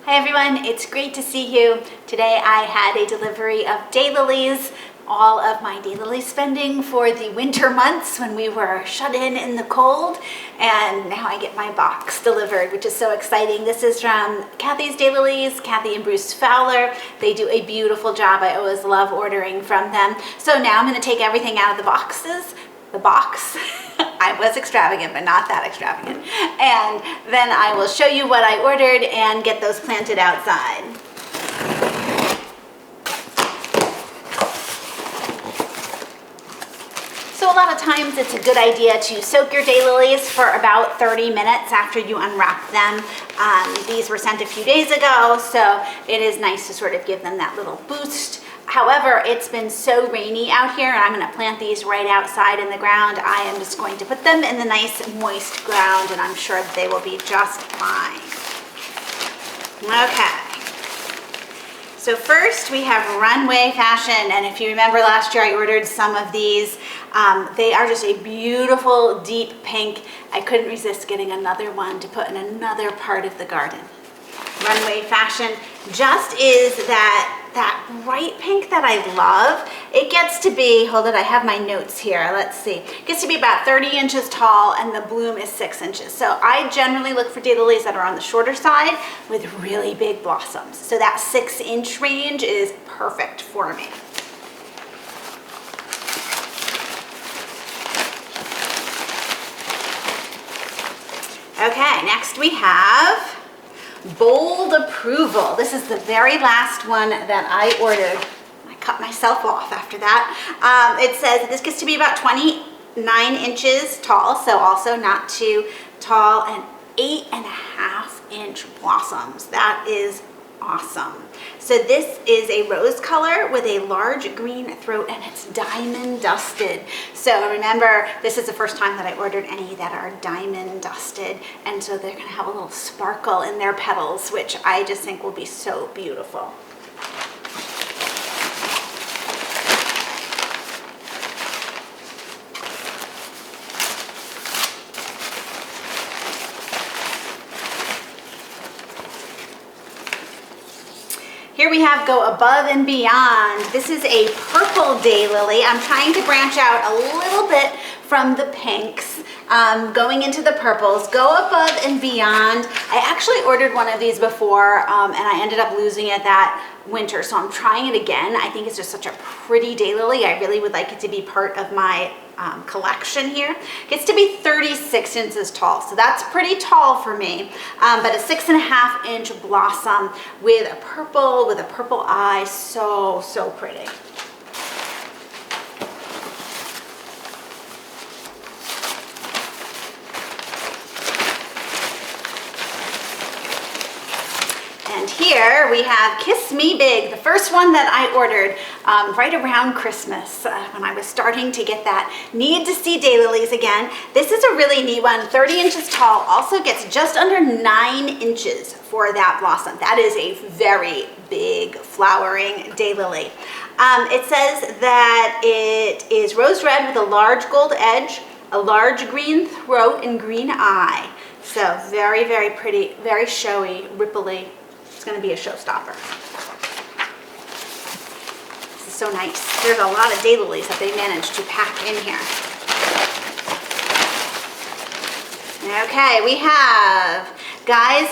Hi everyone, it's great to see you. Today I had a delivery of daylilies, all of my daylily spending for the winter months when we were shut in the cold, and now I get my box delivered, which is so exciting. This is from Kathy's Daylilies, Kathy and Bruce Fowler. They do a beautiful job. I always love ordering from them. So now I'm going to take everything out of the box. I was extravagant, but not that extravagant. And then I will show you what I ordered and get those planted outside. So a lot of times it's a good idea to soak your daylilies for about 30 minutes after you unwrap them. These were sent a few days ago, so it is nice to sort of give them that little boost. However, it's been so rainy out here, and I'm going to plant these right outside in the ground. I am just going to put them in the nice moist ground, and I'm sure that they will be just fine. Okay. So first we have Runway Fashion, and if you remember last year I ordered some of these. They are just a beautiful deep pink. I couldn't resist getting another one to put in another part of the garden. Runway Fashion just is that bright pink that I love. It gets to be, hold it, I have my notes here, let's see. It gets to be about 30 inches tall and the bloom is 6 inches. So I generally look for daylilies that are on the shorter side with really big blossoms. So that 6-inch range is perfect for me. Okay, next we have Bold Approval. This is the very last one that I ordered. I cut myself off after that. It says this gets to be about 29 inches tall, so also not too tall, and 8.5-inch blossoms. That is awesome. So this is a rose color with a large green throat, and it's diamond dusted. So remember, this is the first time that I ordered any that are diamond dusted, and so they're going to have a little sparkle in their petals, which I just think will be so beautiful. Here we have Go Above and Beyond. This is a purple daylily. I'm trying to branch out a little bit from the pinks, going into the purples. Go Above and Beyond. I actually ordered one of these before, and I ended up losing it that winter, so I'm trying it again. I think it's just such a pretty daylily. I really would like it to be part of my collection here. It gets to be 36 inches tall, so that's pretty tall for me, but a 6.5-inch blossom with a purple eye. So pretty. And here we have Kiss Me Big, the first one that I ordered right around Christmas when I was starting to get that need to see daylilies again. This is a really neat one, 30 inches tall, also gets just under 9 inches for that blossom. That is a very big flowering daylily. It says that it is rose red with a large gold edge, a large green throat, and green eye. So very, very pretty, very showy, ripply. It's going to be a showstopper. This is so nice. There's a lot of daylilies that they managed to pack in here. Okay, we have Guy's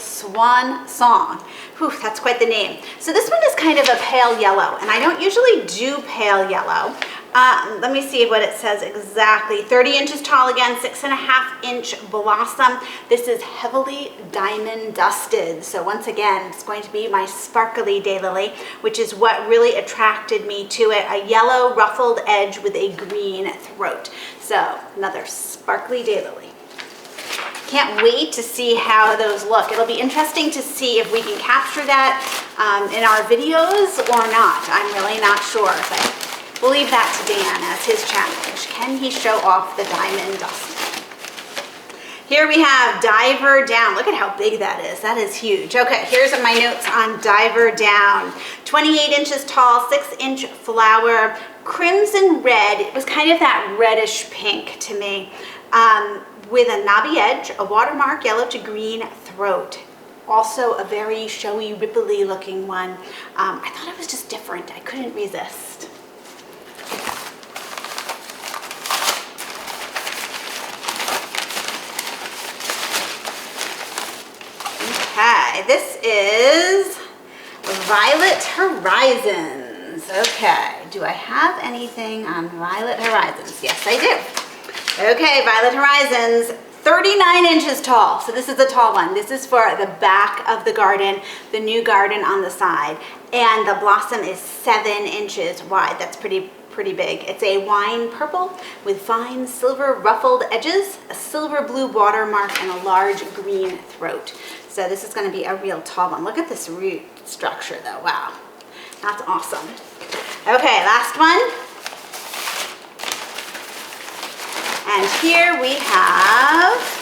Swan Song. Whew, that's quite the name. So this one is kind of a pale yellow, and I don't usually do pale yellow. Let me see what it says exactly. 30 inches tall again, 6.5-inch blossom. This is heavily diamond dusted. So once again, it's going to be my sparkly daylily, which is what really attracted me to it. A yellow ruffled edge with a green throat. So another sparkly daylily. Can't wait to see how those look. It'll be interesting to see if we can capture that in our videos or not. I'm really not sure, but we'll leave that to Dan as his challenge. Can he show off the diamond dust? Here we have Diver Down. Look at how big that is. That is huge. Okay, here's my notes on Diver Down. 28 inches tall, 6-inch flower, crimson red. It was kind of that reddish pink to me. With a knobby edge, a watermark yellow to green throat. also a very showy, ripply looking one. I thought it was just different. I couldn't resist. Okay, this is Violet Horizons. Okay, do I have anything on Violet Horizons? Yes, I do. Okay, Violet Horizons, 39 inches tall. So this is a tall one. This is for the back of the garden, the new garden on the side. And the blossom is 7 inches wide. That's pretty big. It's a wine purple with fine silver ruffled edges, a silver blue watermark, and a large green throat. So this is going to be a real tall one. Look at this root structure though. Wow, that's awesome. Okay, last one. And here we have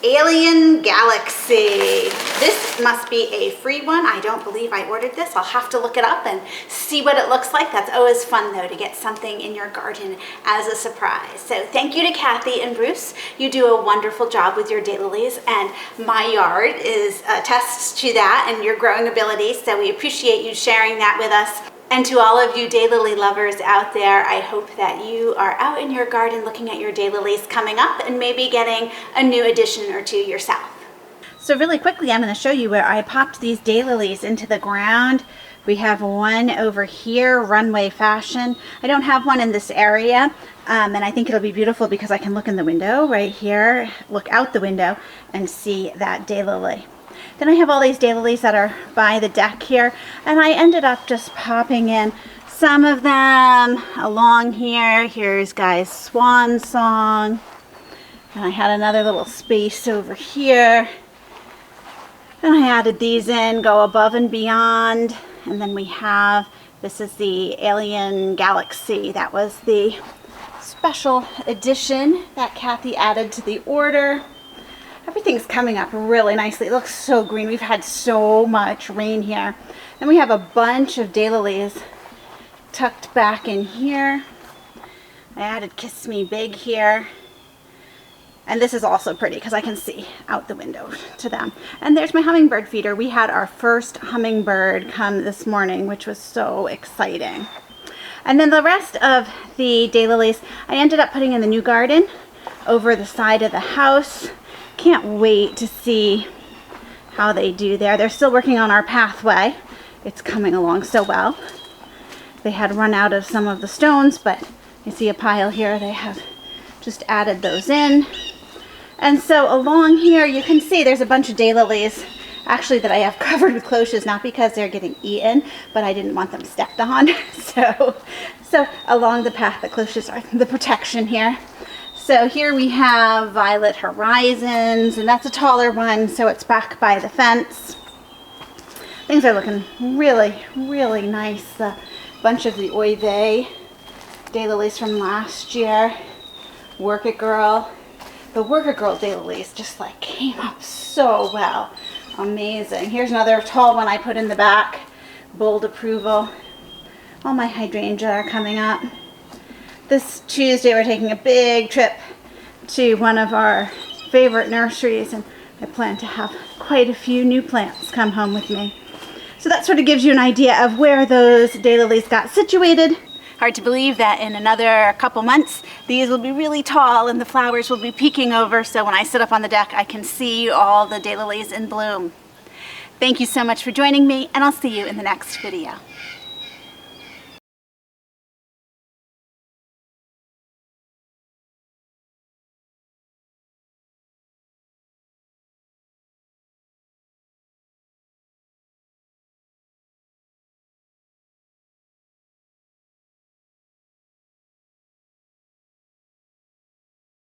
Alien Galaxy. This must be a free one. I don't believe I ordered this. I'll have to look it up and see what it looks like. That's always fun though, to get something in your garden as a surprise. So thank you to Kathy and Bruce. You do a wonderful job with your daylilies, and my yard is attests to that and your growing ability. So we appreciate you sharing that with us. And to all of you daylily lovers out there, I hope that you are out in your garden looking at your daylilies coming up and maybe getting a new addition or two yourself. So really quickly, I'm going to show you where I popped these daylilies into the ground. We have one over here, runway fashion. I don't have one in this area, and I think it'll be beautiful because I can look in the window right here, look out the window and see that daylily. Then I have all these daylilies that are by the deck here, and I ended up just popping in some of them along here. Here's Guy's Swan Song, and I had another little space over here, and I added these in, Go Above and Beyond. And then we have, this is the Alien Galaxy. That was the special edition that Kathy added to the order. Everything's coming up really nicely. It looks so green. We've had so much rain here. Then we have a bunch of daylilies tucked back in here. I added Kiss Me Big here. And this is also pretty because I can see out the window to them. And there's my hummingbird feeder. We had our first hummingbird come this morning, which was so exciting. And then the rest of the daylilies, I ended up putting in the new garden over the side of the house. Can't wait to see how they do there. They're still working on our pathway. It's coming along so well. They had run out of some of the stones, but you see a pile here. They have just added those in. And so along here, you can see there's a bunch of daylilies actually that I have covered with cloches, not because they're getting eaten, but I didn't want them stepped on. So along the path, the cloches are the protection here. So here we have Violet Horizons, and that's a taller one, so it's back by the fence. Things are looking really, really nice. A bunch of the Oy Vey daylilies from last year. Work It Girl. The Work It Girl daylilies just like came up so well. Amazing. Here's another tall one I put in the back. Bold Approval. All my hydrangea are coming up. This Tuesday we're taking a big trip to one of our favorite nurseries, and I plan to have quite a few new plants come home with me. So that sort of gives you an idea of where those daylilies got situated. Hard to believe that in another couple months these will be really tall and the flowers will be peeking over, so when I sit up on the deck I can see all the daylilies in bloom. Thank you so much for joining me, and I'll see you in the next video.